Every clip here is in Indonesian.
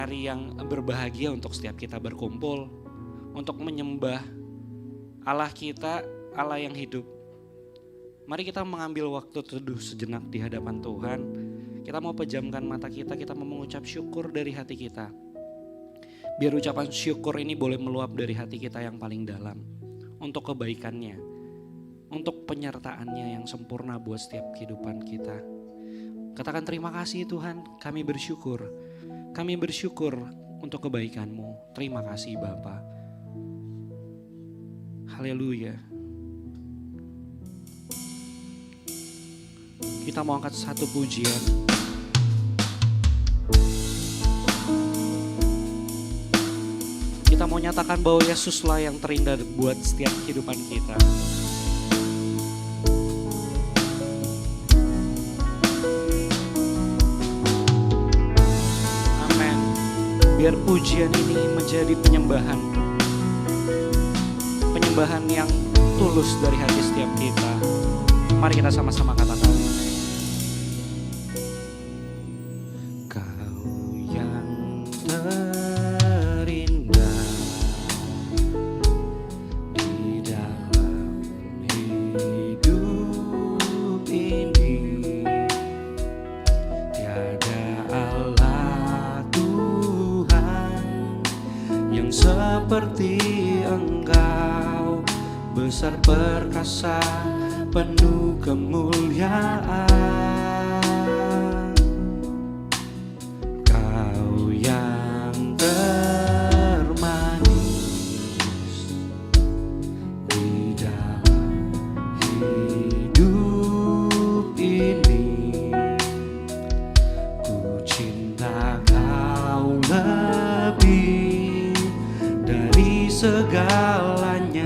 hari yang berbahagia untuk setiap kita berkumpul, untuk menyembah Allah kita, Allah yang hidup. Mari kita mengambil waktu teduh sejenak di hadapan Tuhan. Kita mau pejamkan mata kita mau mengucap syukur dari hati kita. Biar ucapan syukur ini boleh meluap dari hati kita yang paling dalam. Untuk kebaikannya, untuk penyertaannya yang sempurna buat setiap kehidupan kita. Katakan terima kasih Tuhan, kami bersyukur. Kami bersyukur untuk kebaikan-Mu. Terima kasih Bapa. Haleluya. Kita mau angkat satu pujian. Kita mau nyatakan bahwa Yesuslah yang terindah buat setiap kehidupan kita. Biar pujian ini menjadi penyembahan yang tulus dari hati setiap kita. Mari kita sama-sama katakan. Kau yang terindah di dalam hidup ini, tiada Allah yang seperti Engkau, besar perkasa penuh kemuliaan. Kau yang termanis di dalam hidup ini, ku cinta Kau lebih dari segalanya.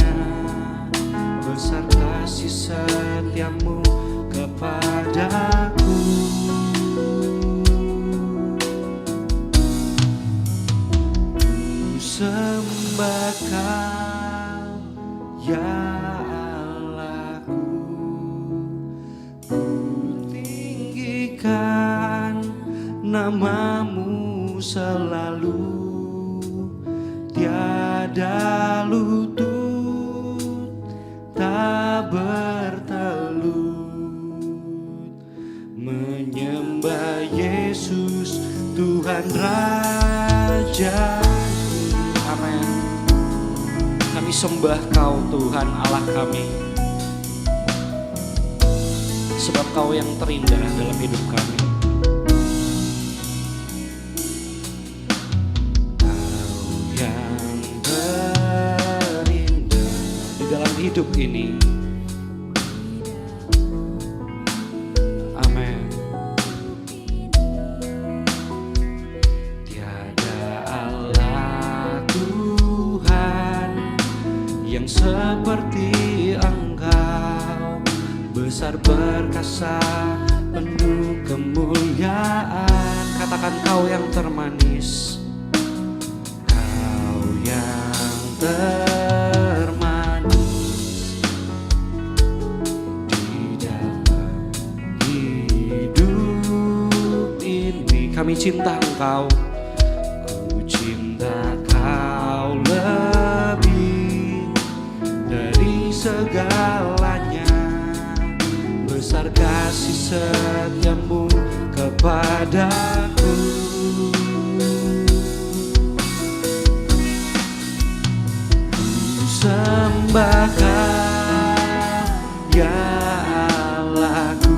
Besar kasih setiamu kepadaku. Ku sembah Kau ya Allahku, ku tinggikan nama-Mu selalu. Tiada lutut tak bertelut menyembah Yesus Tuhan Raja. Amin. Kami sembah Kau Tuhan Allah kami, sebab Kau yang terindah dalam hidup kami. Hidup ini, amin. Tiada Allah Tuhan yang seperti Engkau, besar perkasa penuh kemuliaan. Katakan Kau yang termanis, Kau yang kami cinta Engkau, ku cinta Kau lebih dari segalanya. Besar kasih setiamu kepadaku. Ku sembah Kau ya Allahku,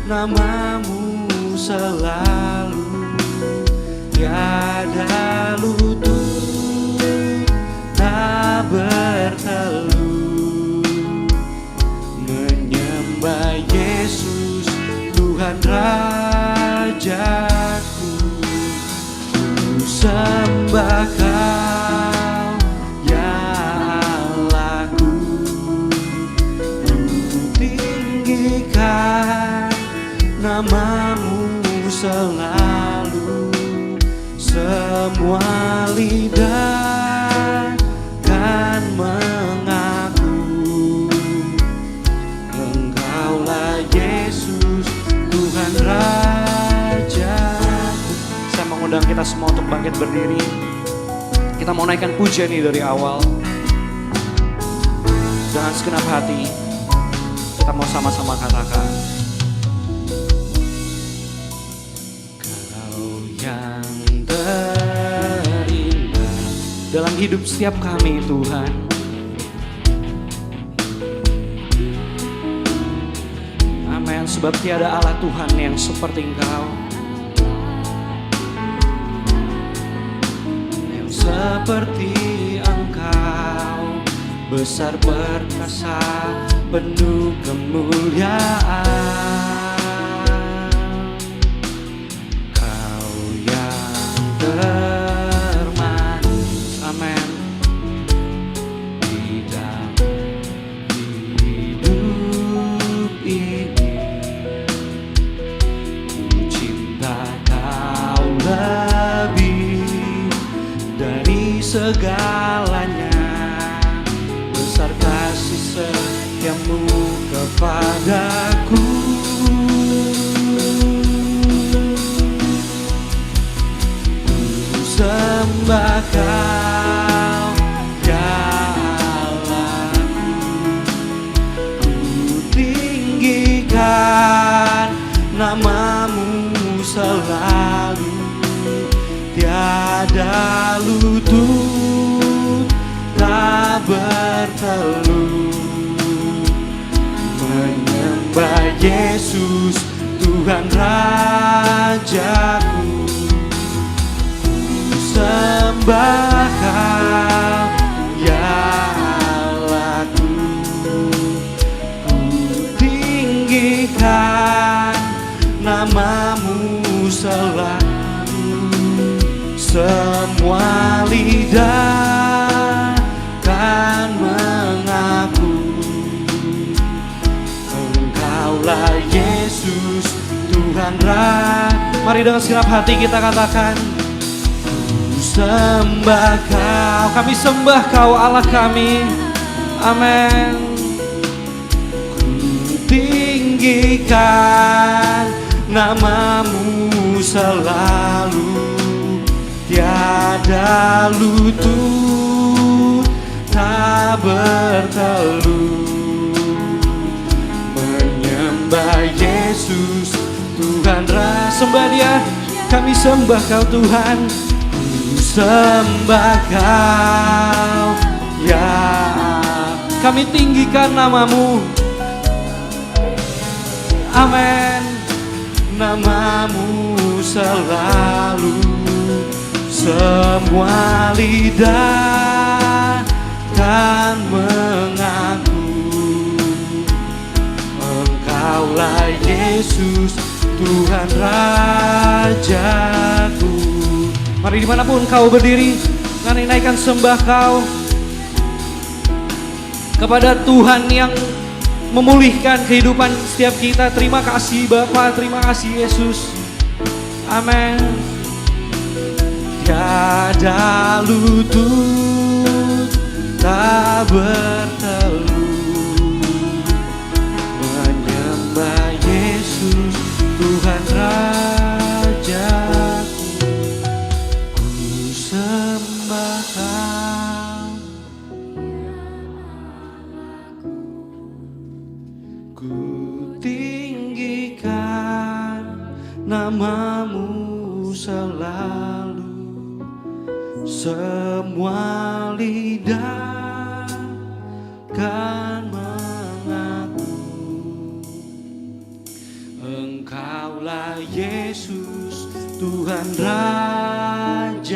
nama-Mu selalu. Tiada lutut tak bertelut menyembah Yesus Tuhan Rajaku. Ku sembah Kau ya Allahku, ku tinggikan nama-Mu selalu. Semua lidah kan mengaku Engkaulah Yesus Tuhan undang kita semua untuk bangkit berdiri. Kita mau naikkan pujian ini dari awal. Dengan segenap hati, kita mau sama-sama katakan, Kau yang terindah dalam hidup setiap kami Tuhan. Amin. Sebab tiada Allah Tuhan yang seperti Engkau, yang seperti Engkau, besar perkasa, penuh kemuliaan. Kau yang termanis, amin, di dalam hidup ini. Ku cinta Kau lebih dari segalanya. Besar kasih setiamu kepadaku. Ku sembah Kau, ya Allahku. Ku tinggikan namamu selalu. Tiada lutut tak bertelut menyembah Yesus Tuhan Rajaku. Ku sembah Kau, ya Allahku. Ku tinggikan namamu selalu. Semua lidah kan mengaku Engkaulah Yesus Tuhan Raja. Mari dengan segenap hati kita katakan, ku sembah Kau, kami sembah Kau Allah kami. Amin. Ku tinggikan namamu selalu. Tiada lutut tak bertelut menyembah Yesus Tuhan Raja. Sembah Dia, kami sembah Kau Tuhan. Ku sembah Kau, ya kami tinggikan namamu. Amin. Namamu selalu. Semua lidah kan mengaku Engkaulah Yesus Tuhan Rajaku. Mari dimanapun kau berdiri, mari naikkan sembah Kau kepada Tuhan yang memulihkan kehidupan setiap kita. Terima kasih Bapa, terima kasih Yesus. Amin. Tiada lutut tak bertelut menyembah Yesus Tuhan Rajaku. Ku sembah Kau, ku tinggikan namamu selalu. Semua lidah kan mengaku Engkaulah Yesus Tuhan Rajaku.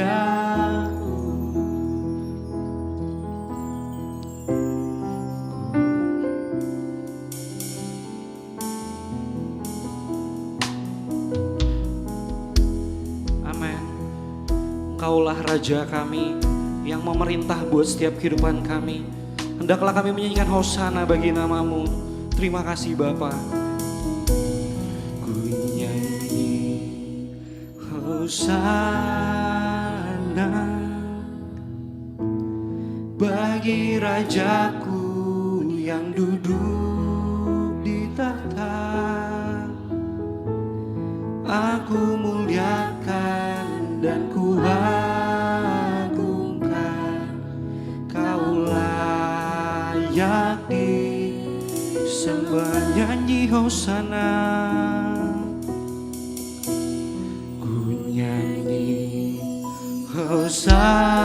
Engkaulah Raja kami yang memerintah buat setiap kehidupan kami. Hendaklah kami menyanyikan hosana bagi namamu. Terima kasih Bapa. Ku nyanyi hosana bagi Rajaku yang duduk di tahta. Aku muliakan dan nyanyi hosana, ku nyanyi hosana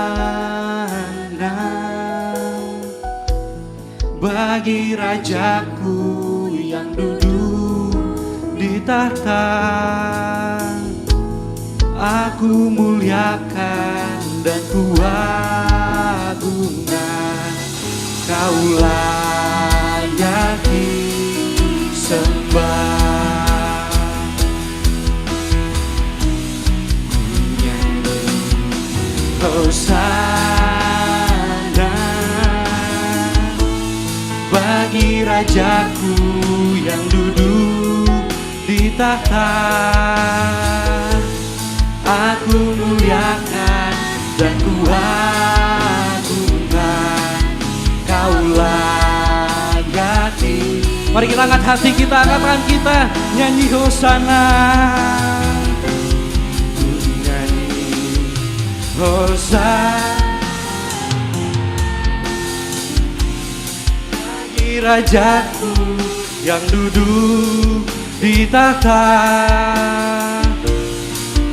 bagi Rajaku yang duduk di tahta. Aku muliakan dan ku agungkan, Kau layak disembah. Hosana bagi Rajaku yang duduk di tahta. Aku muliakan dan ku agungkan, Kau layak. Mari kita angkat hati kita, angkat tangan kita, nyanyi hosana. Nyanyi hosana bagi Rajaku yang duduk di tahta.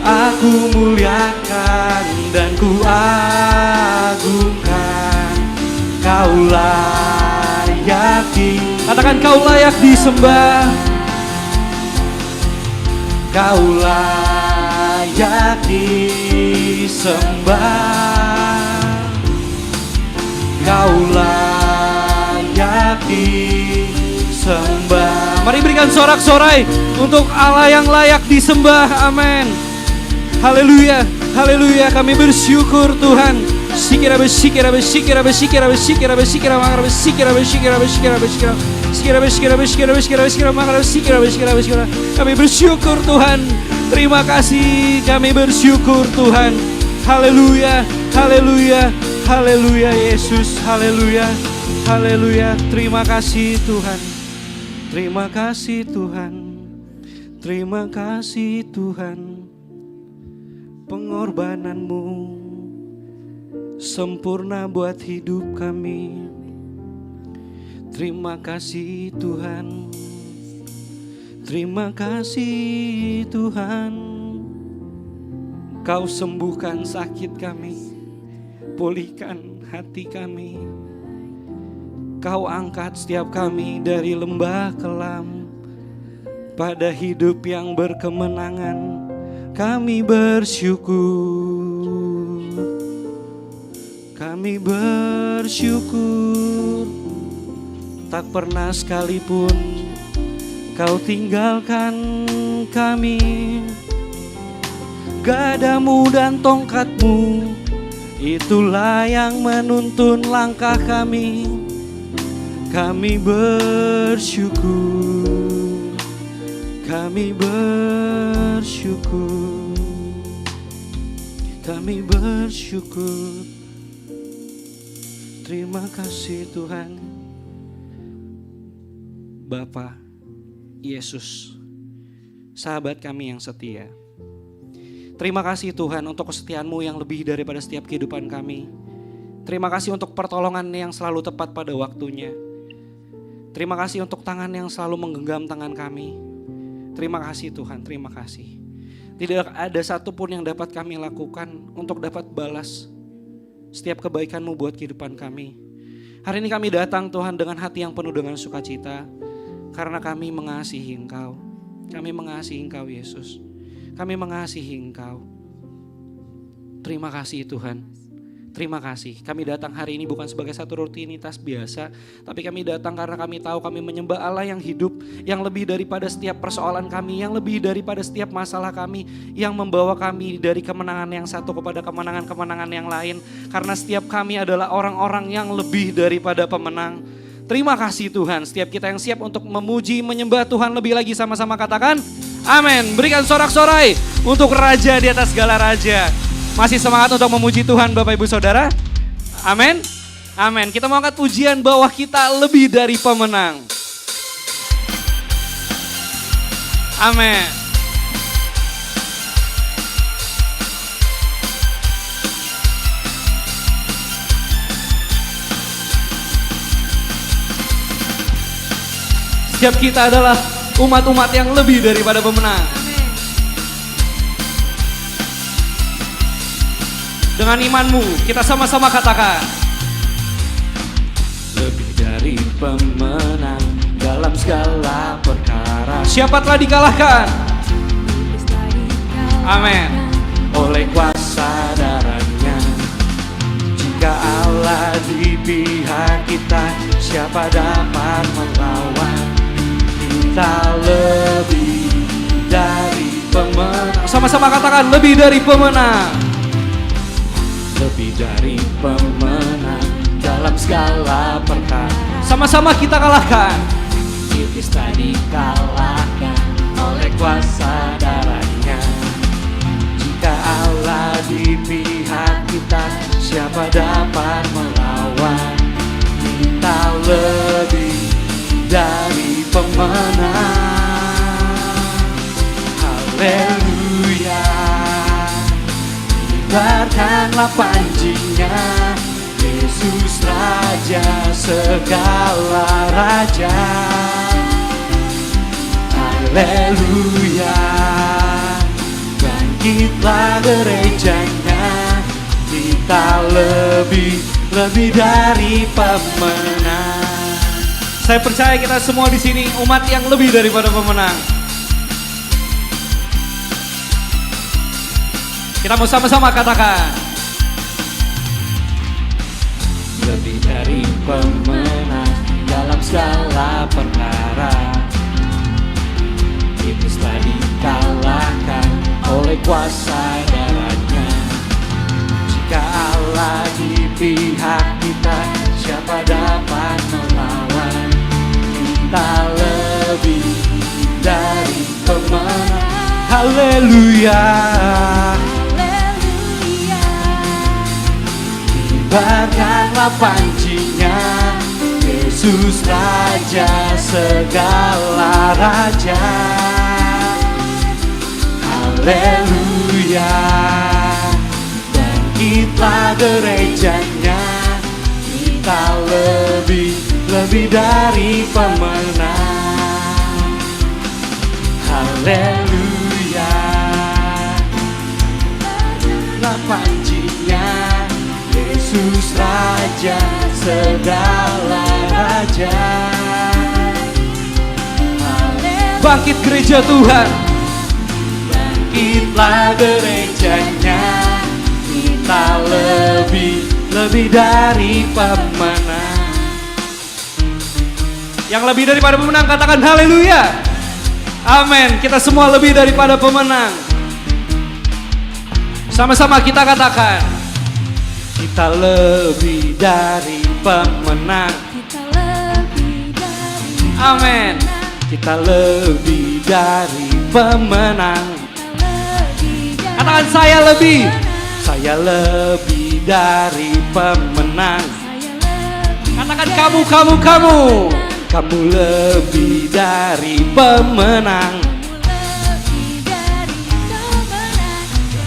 Aku muliakan dan ku agungkan, Kau layak. Katakan, Kau layak disembah, Kau layak disembah, Kau layak disembah. Mari berikan sorak-sorai untuk Allah yang layak disembah. Amin. Haleluya, haleluya, kami bersyukur Tuhan. Sikira besikira besikira besikira besikira besikira makara besikira besikira besikira besikira sikira besikira besikira besikira besikira makara besikira besikira besikira. Kami bersyukur Tuhan. Terima kasih, kami bersyukur Tuhan. Haleluya, haleluya, haleluya Yesus, haleluya, haleluya. Terima kasih Tuhan. Terima kasih Tuhan. Terima kasih Tuhan. Pengorbananmu sempurna buat hidup kami. Terima kasih Tuhan. Terima kasih Tuhan. Kau sembuhkan sakit kami, pulihkan hati kami. Kau angkat setiap kami dari lembah kelam pada hidup yang berkemenangan. Kami bersyukur, kami bersyukur. Tak pernah sekalipun Kau tinggalkan kami. Gadamu dan tongkatmu, itulah yang menuntun langkah kami. Kami bersyukur, kami bersyukur, kami bersyukur. Terima kasih Tuhan. Bapa Yesus, sahabat kami yang setia, terima kasih Tuhan untuk kesetiaan-Mu yang lebih daripada setiap kehidupan kami. Terima kasih untuk pertolongan yang selalu tepat pada waktunya. Terima kasih untuk tangan yang selalu menggenggam tangan kami. Terima kasih Tuhan, terima kasih. Tidak ada satupun yang dapat kami lakukan untuk dapat balas setiap kebaikan-Mu buat kehidupan kami. Hari ini kami datang Tuhan dengan hati yang penuh dengan sukacita, karena kami mengasihi Engkau. Kami mengasihi Engkau Yesus. Kami mengasihi Engkau. Terima kasih Tuhan. Terima kasih. Kami datang hari ini bukan sebagai satu rutinitas biasa, tapi kami datang karena kami tahu kami menyembah Allah yang hidup, yang lebih daripada setiap persoalan kami, yang lebih daripada setiap masalah kami, yang membawa kami dari kemenangan yang satu kepada kemenangan-kemenangan yang lain. Karena setiap kami adalah orang-orang yang lebih daripada pemenang. Terima kasih Tuhan. Setiap kita yang siap untuk memuji, menyembah Tuhan lebih lagi, sama-sama katakan amin. Berikan sorak-sorai untuk Raja di atas segala raja. Masih semangat untuk memuji Tuhan Bapak Ibu Saudara? Amin. Amin. Kita mau angkat pujian bahwa kita lebih dari pemenang. Amin. setiap kita adalah umat-umat yang lebih daripada pemenang. Dengan imanmu, kita sama-sama katakan. Lebih dari pemenang dalam segala perkara. Siapa telah dikalahkan? Amin. Oleh kuasa darahnya. Jika Allah di pihak kita, siapa dapat melawan? Kita lebih dari pemenang. Sama-sama katakan, lebih dari pemenang. Lebih dari pemenang dalam segala perkara. Sama-sama kita kalahkan. Iblis tadi kalahkan oleh kuasa darahnya. Jika Allah di pihak kita, siapa dapat melawan? Kita lebih dari pemenang. Haleluya. Kibarkanlah panjinya, Yesus Raja segala raja. Haleluya. Bangkitlah gerejanya, kita lebih dari pemenang. Saya percaya kita semua di sini umat yang lebih daripada pemenang. Kita mau sama-sama katakan. Lebih dari pemenang dalam segala perkara. Iblis telah dikalahkan oleh kuasa darahnya. Jika Allah di pihak kita, siapa dapat melawan? Kita lebih dari pemenang. Haleluya. Kibarkanlah panjinya, Yesus Raja segala raja. Haleluya. Bangkitlah gerejanya, kita lebih dari pemenang. Haleluya. Kibarkanlah panjinya, Yesus Raja segala raja. Bangkit gereja Tuhan. Bangkitlah gerejanya, kita lebih dari pemenang. Yang lebih daripada pemenang katakan haleluya. Amin. Kita semua lebih daripada pemenang. Sama-sama kita katakan. Kita lebih dari pemenang. Kita lebih dari Amin. Kita lebih dari pemenang. Katakan saya lebih. Saya lebih dari pemenang. Katakan kamu. Kamu lebih dari pemenang.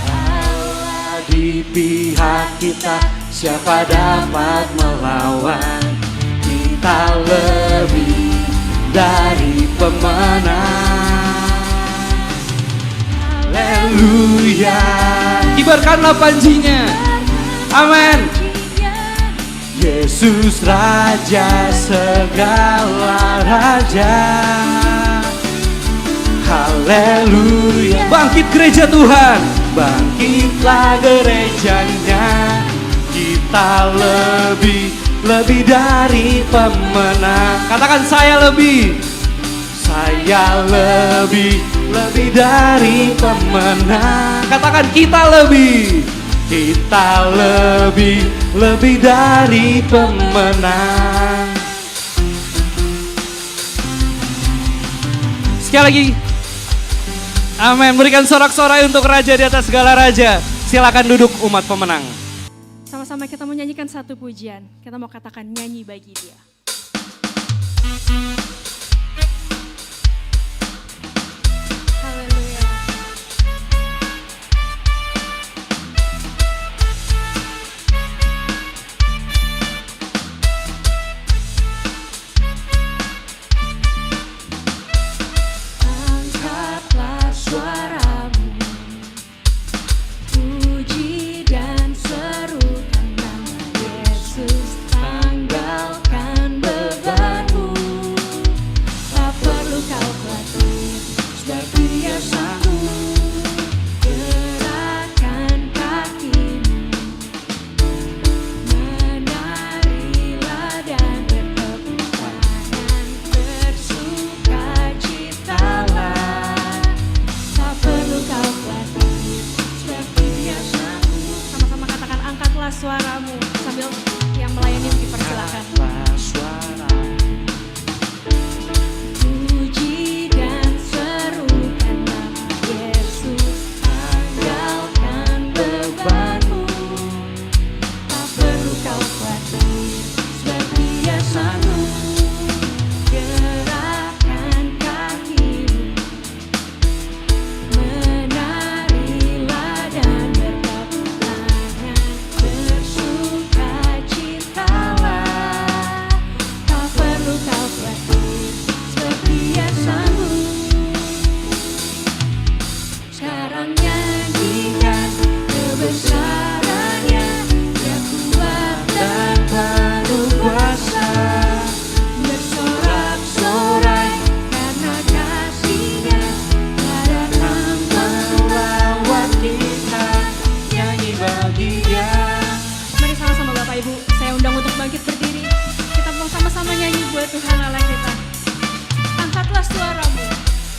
Allah di pihak kita, siapa dapat melawan? Kita lebih dari pemenang. Haleluya. Kibarkanlah panjinya. Amin. Yesus Raja segala raja. Haleluya. Bangkit gereja Tuhan. Bangkitlah gerejanya, kita lebih dari pemenang. Katakan saya lebih. Saya lebih dari pemenang. Katakan kita lebih. Kita lebih dari pemenang. Sekali lagi. Amin. Berikan sorak-sorai untuk Raja di atas segala raja. Silakan duduk umat pemenang. Sama-sama kita menyanyikan satu pujian. Kita mau katakan nyanyi bagi Dia. Haleluya. Sekarang nyanyikan kebesarannya, Dia kuat dan penuh kuasa. Bersorak-sorai karena kasih-Nya, Dia datang melawat kita. Nyanyi bagi Dia. Mari sama-sama Bapak Ibu, saya undang untuk bangkit berdiri. Kita mau sama-sama nyanyi buat Tuhan Allah kita. Angkatlah suaramu,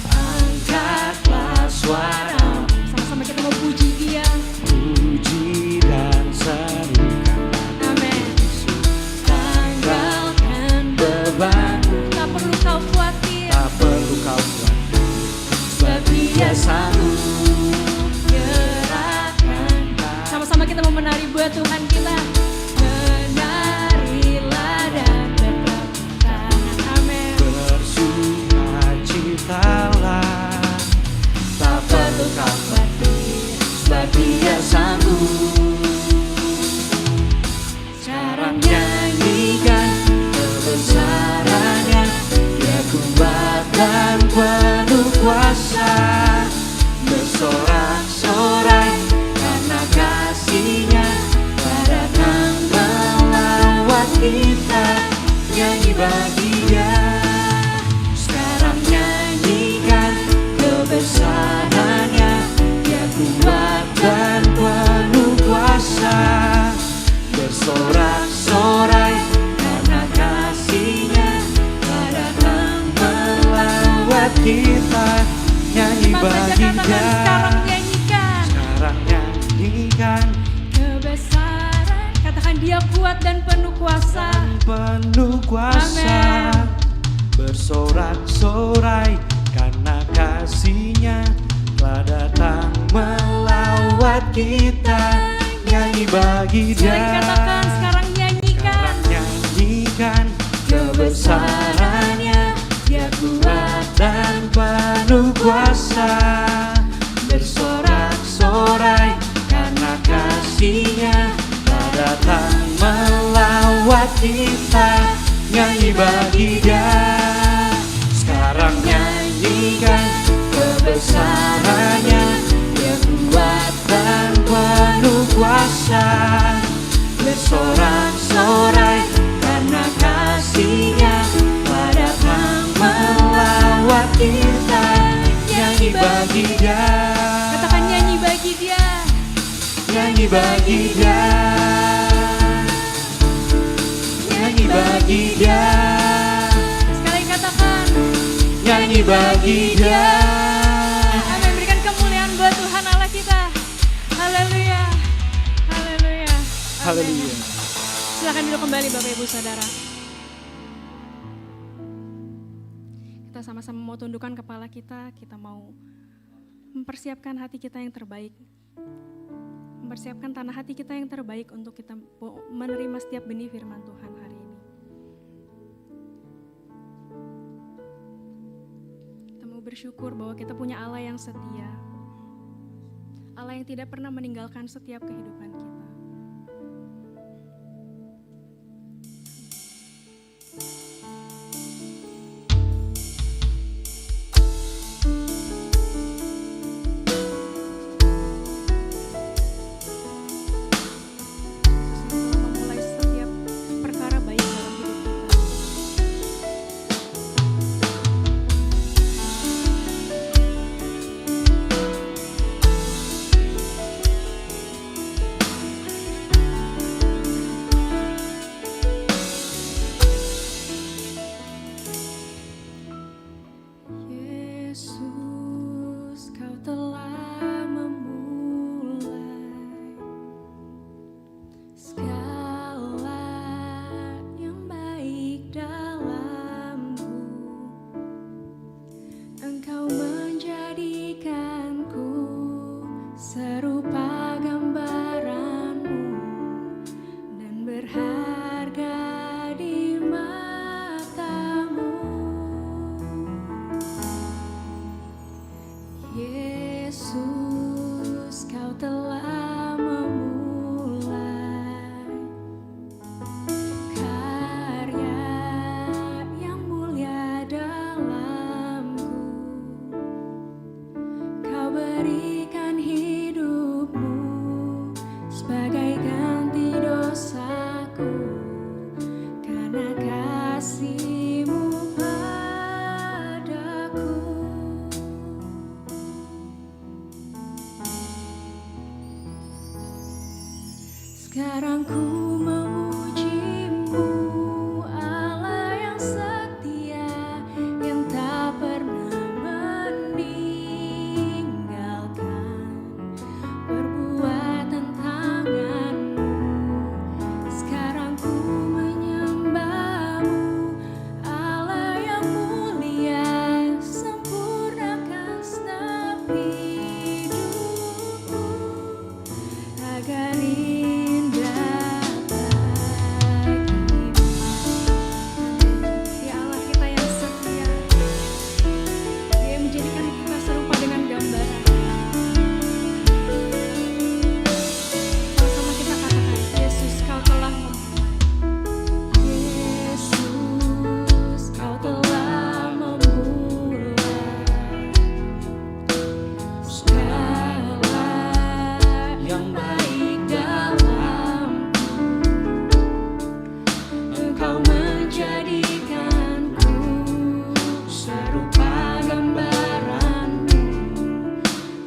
angkatlah suaramu. Sama-sama kita mau puji Dia. Puji dan serukan Amin. Yesus. Tanggalkan beban, tak perlu kau khawatir, Tak perlu kau khawatir, sebab Dia sanggup gerakkan. Sama-sama kita mau menari buat Tuhan kita. Menarilah dan bertepuk tangan. Amin. bersukacitalah. Tak perlu kau khawatir, sebab Dia sanggup. Sekarang nyanyikan kebesarannya, Dia kuat dan penuh kuasa. Bersorak-sorai karena kasih-Nya, Dia datang melawat kita. Nyanyi bagi Dia. Sekarang nyanyikan kebesarannya, Dia kuat dan penuh kuasa. Bersorak-sorai karena kasih-Nya, Dia datang melawat kita. Nyanyi Cepat saja bagi katakan, Dia. sekarang nyanyikan Sekarang nyanyikan kebesaran. Katakan Dia kuat dan penuh kuasa. penuh kuasa. Amin. Bersorak-sorai karena kasih-Nya, telah datang melawat kita. Nyanyi bagi Dia. Mari katakan, sekarang nyanyikan Sekarang nyanyikan kebesarannya, Dia kuat dan penuh kuasa. Bersorak-sorai karena kasih-Nya, telah datang melawat kita. Nyanyi bagi Dia. Sekarang nyanyikan kebesarannya, Dia kuat dan penuh kuasa. Bersorak-sorai karena kasih-Nya, telah datang melawat kita. Nyanyi bagi Dia. Katakan nyanyi bagi Dia. Nyanyi bagi Dia. Nyanyi bagi Dia. Sekali katakan Nyanyi bagi Dia. amin. Berikan kemuliaan buat Tuhan Allah kita. Haleluya. Haleluya. Amin. Haleluya. Silakan duduk kembali Bapak Ibu Saudara. Kita sama-sama mau tundukkan kepala kita. Kita mau mempersiapkan hati kita yang terbaik. Mempersiapkan tanah hati kita yang terbaik untuk kita menerima setiap benih firman Tuhan hari ini. Kita mau bersyukur bahwa kita punya Allah yang setia. Allah yang tidak pernah meninggalkan setiap kehidupan kita. Memulai setiap perkara baik dalam hidup kita. Yesus, Kau telah memulai segala yang baik dalamku. Engkau menjadikanku serupa gambaran-Mu dan berharga di mata-Mu. Yesus, Kau telah memulai karya yang mulia dalamku. Kau berikan Sekarang ku memuji-Mu, Allah yang setia, yang tak pernah meninggalkan perbuatan tangan-Mu. Sekarang ku menyembah-Mu, Allah yang mulia, sempurnakan segenap hidupku agar indah bagimu. Ya Allah, kita yang setia, Dia yang menjadikan kita serupa dengan gambaran. Sama-sama kita katakan, Yesus Kau telah memulai. Yesus Kau telah memulai segala yang baik dalamku. Engkau menjadikanku serupa gambaran-Mu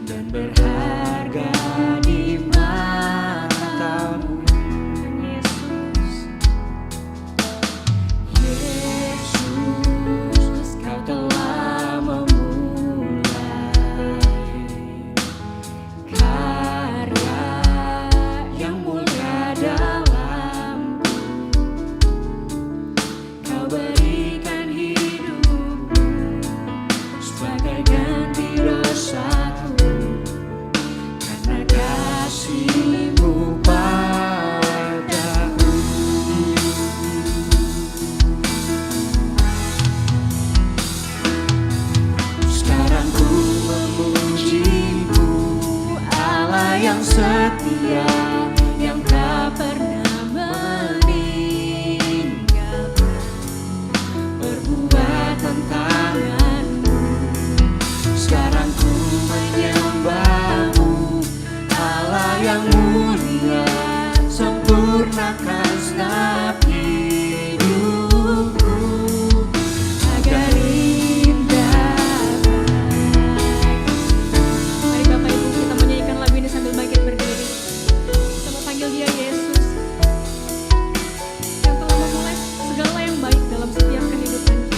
dan berharga di mata-Mu. Yesus, Kau telah memulai karya yang mulia dalamku. Kau berikan hidupmu sebagai ganti dosaku, karena kasih-Mu padaku. Sekarang ku memuji-Mu, Allah yang setia, yang tak pernah meninggalkan perbuatan tangan-Mu. Sekarang ku menyembah-Mu, Allah yang mulia, sempurnakan segenap hidupku agar indah bagimu. Mari Bapak Ibu, kita menyanyikan lagu ini sambil bangkit berdiri. Kita mau panggil Dia Yesus, yang telah memulai segala yang baik dalam setiap kehidupan kita.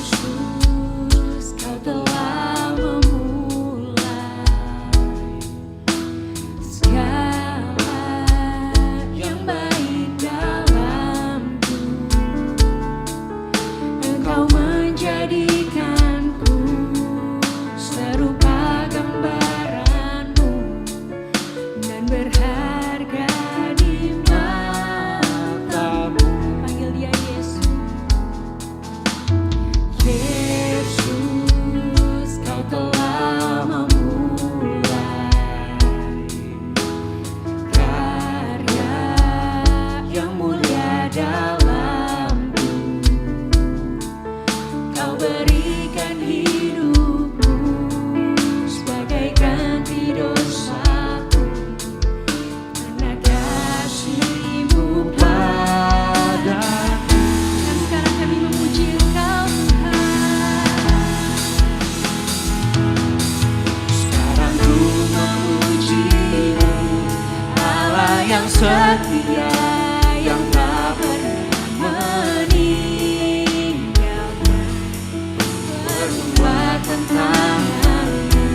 Yesus, Kau telah memulai segala yang baik dalamku. Engkau menjadikanku serupa gambaran-Mu dan berharga di mata-Mu. Panggil Dia Yesus. Yesus, Kau telah memulai karya yang mulia dalamku. Kau berikan hidupmu sebagai ganti dosaku, karena kasih-Mu padaku. Dan sekarang kami memuji Engkau, Tuhan. Sekarang ku memuji-Mu, Allah yang setia, yang tak pernah meninggalkan perbuatan tangan-Mu.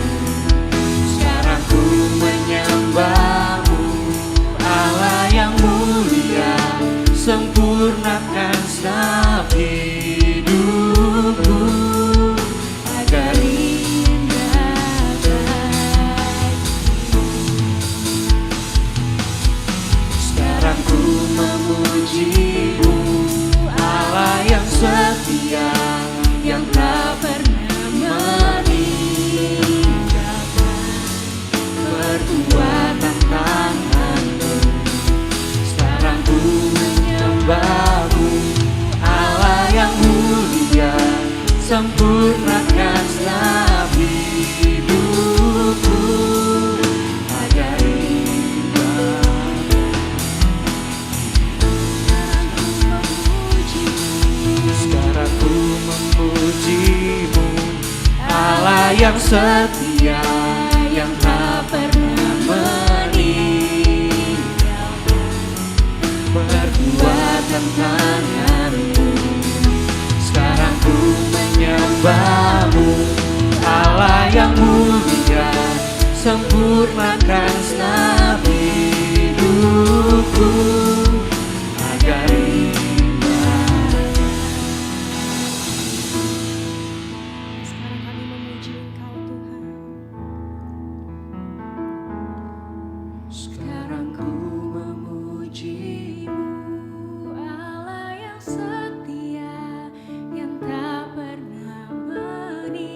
Sekarang ku menyembah-Mu, Allah yang mulia, sempurnakan segenap hidupku agar indah bagimu. Sekarang ku memuji-Mu, Allah yang setia, yang tak pernah meninggalkan perbuatan tangan-Mu. Sekarang ku menyembah-Mu, Allah yang mulia, sempurnakan segenap hidupku agar indah. Sekarang ku memuji-Mu, Allah yang setia, menyembahmu, Allah yang mulia, sempurnakan segenap hidupku agar Sekarang kami memuji Engkau Tuhan. sekarang ku memuji-Mu. Allah yang setia, yang tak pernah meninggalkan.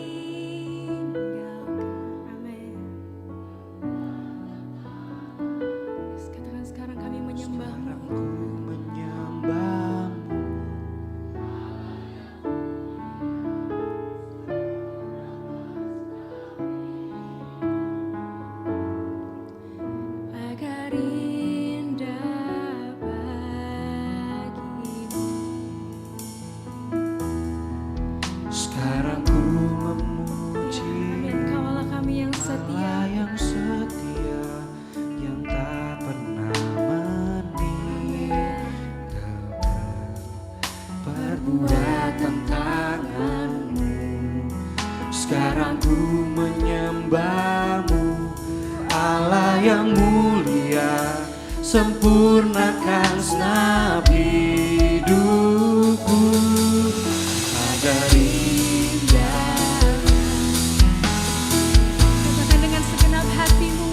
Amin. Yes, katakan sekarang kami menyembah-Mu. Sekarang ku menyembah-Mu. Agar indah bagimu. Sekarang ku memuji Amin. Kau Allah kami yang setia. Allah yang setia, yang tak pernah meninggalkan perbuatan tangan-Mu. Sekarang ku menyembah-Mu, Allah yang mulia, sempurnakan segenap hidupku agar indah. Katakan dengan segenap hatimu.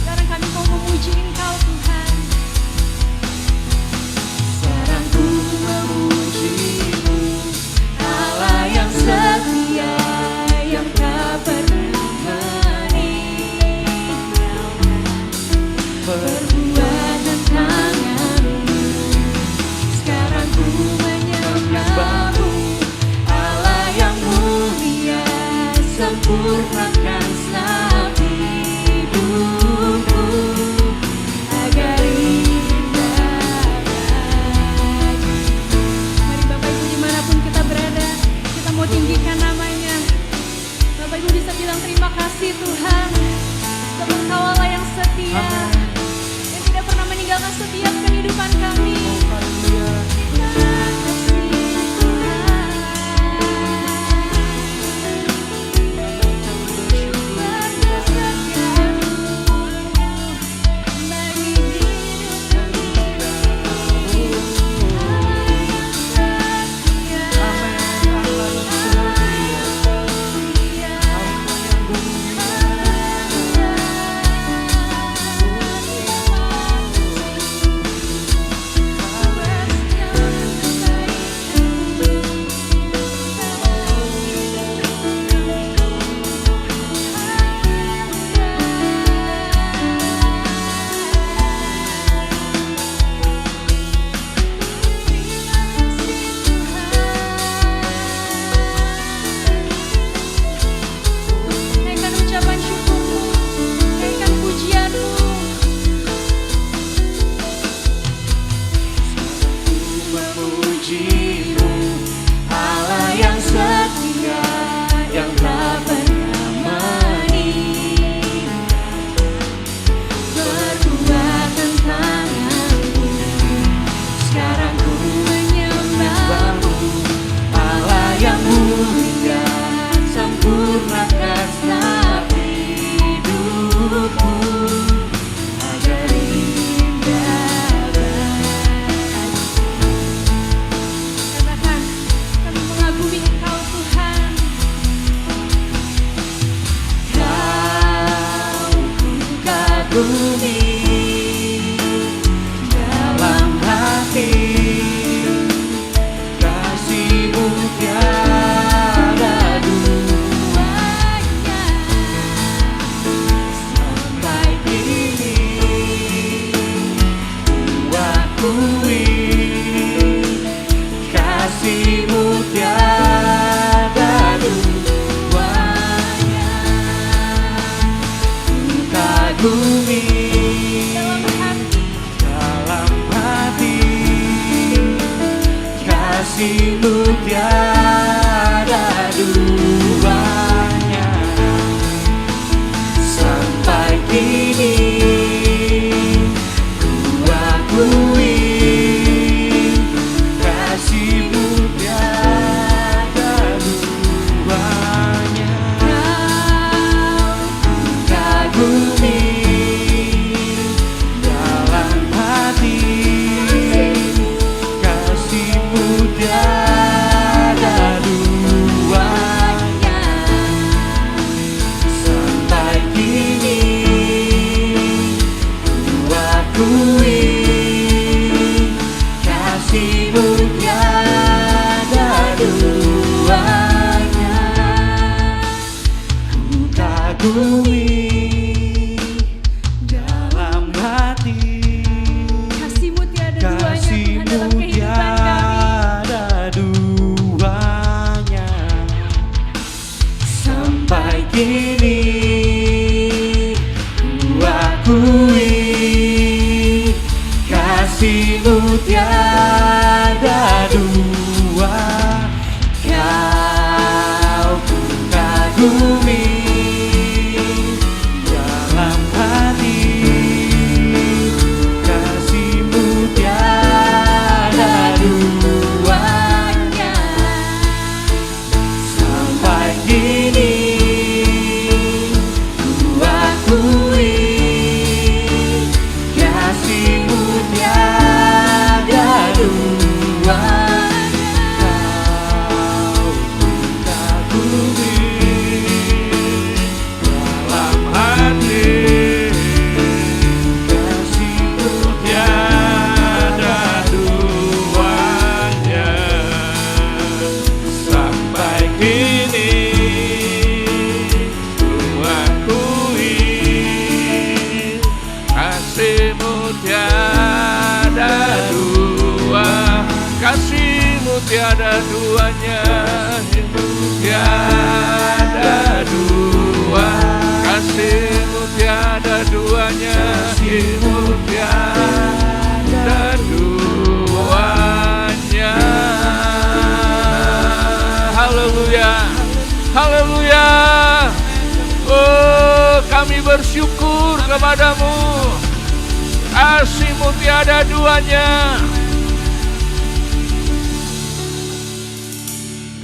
Sekarang kami mau memuji Engkau Tuhan. Sekarang ku memuji-Mu, Allah yang setia, yang tak pernah meninggalkan perbuatan tangan-Mu. Sekarang ku menyembah-Mu, Allah yang mulia, sempurnakan segenap hidupku agar indah bagimu. Mari Bapak Ibu dimanapun kita berada, kita mau tinggikan namanya. Bapak Ibu bisa bilang terima kasih Tuhan. Sebab Engkau Allah yang setia, yang tidak pernah meninggalkan setiap kehidupan kami. Terima kasih Tuhan. Naikkan ucapan syukurmu, naikkan pujianmu. Memuji-Mu, Allah yang setia, yang tak pernah meninggalkan perbuatan tangan-Mu. Sekarang ku menyembah-Mu, Allah yang mulia, sempurnakan segenap hidupku agar indah bagimu. Katakan, kami mengagumi Engkau Tuhan. Kau ku kagumi dalam hati, kasih-Mu tiada duanya. Sampai kini ku akui, kasih-Mu tiada duanya. Ku kagumi kini ku akui kasih-Mu tiada dua. Kau ku kagumi dalam hati, kasih-Mu tiada duanya. Sampai kini ku akui kasih-Mu tiada dua. Kau ku kagumi dalam hati, kasih-Mu tiada duanya. Sampai kini ku akui kasih-Mu tiada dua. Kasih-Mu tiada duanya, tiada dua. Kasih-Mu tiada duanya, kasih-Mu tiada duanya. Haleluya, haleluya. Oh, kami bersyukur kepadamu. Kasih-Mu tiada duanya.